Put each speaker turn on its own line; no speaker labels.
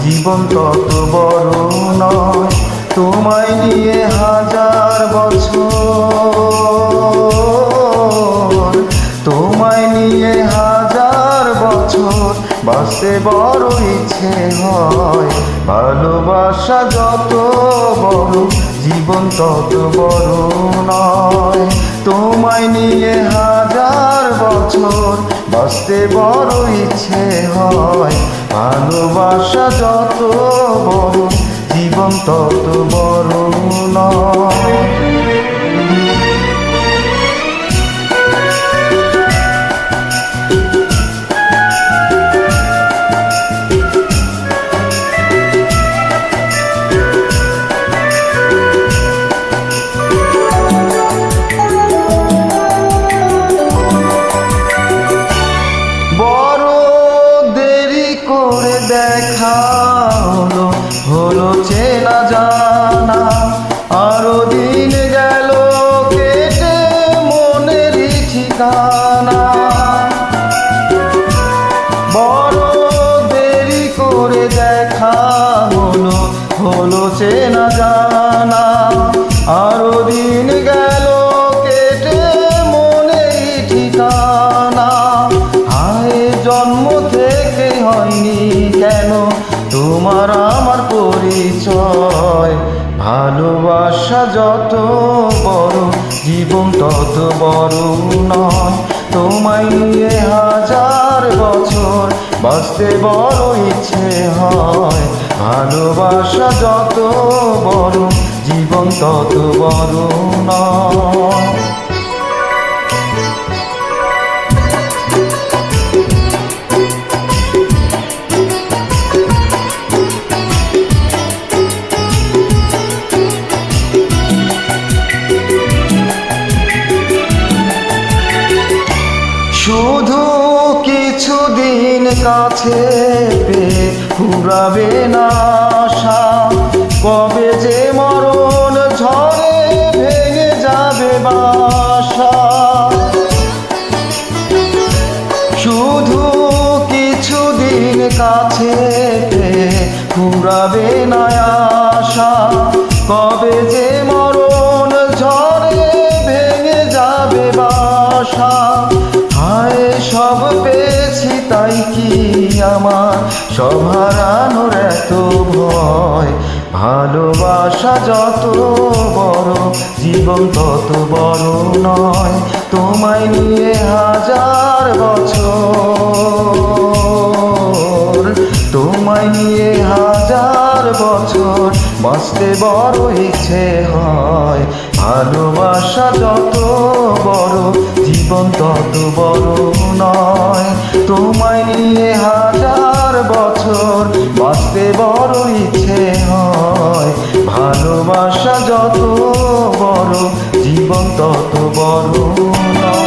জীবন তত বড় নয়। তোমায় নিয়ে হাজার বছর, তোমায় নিয়ে হাজার বছর বাঁচতে বড় ইচ্ছে হয়। ভালোবাসা যত বড় জীবন তত বড় নয়। তোমায় নিয়ে হাজার বছর বাঁচতে বড় ইচ্ছে হয়। ভালোবাসা যত বড় জীবন তত বড় নয়। দেখা হলো চেনা জানা, আরো দিন গেল কেটে মনের ঠিকানা। বড় দেরি করে দেখা হলো চেনা জানা, আরো দিন গেল কেটে মনের ঠিকানা। হায় জন্ম থেকে হয়নি কেন তোমার আমার পরিচয়। ভালোবাসা যত বড় জীবন তত বড় নয়। তোমায় নিয়ে হাজার বছর বাঁচতে বড় ইচ্ছে হয়। ভালোবাসা যত বড় জীবন তত বড় নয়। শুধু কিছুদিন কাছে পেয়ে ফুরাবে না আশা, কবে যে মরণ ঝড়ে ভেঙে যাবে বাসা। শুধু কিছুদিন কাছে পেয়ে ফুরাবে না আশা, কবে যে মরণ ঝড়ে ভেঙে যাবে বাসা। হায় সব পেয়েছি তাই কি আমার সব হারানোর এত ভয়। ভালোবাসা যত বড় জীবন তত বড় নয়। তোমায় নিয়ে হাজার বছর, তোমায় নিয়ে হাজার বছর বাঁচতে বড় ইচ্ছে হয়। ভালোবাসা যত বড় জীবন তত বড় নয়। তোমায় নিয়ে হাজার বছর বাঁচতে বড় ইচ্ছে হয়। ভালোবাসা যত বড় জীবন তত বড় নয়।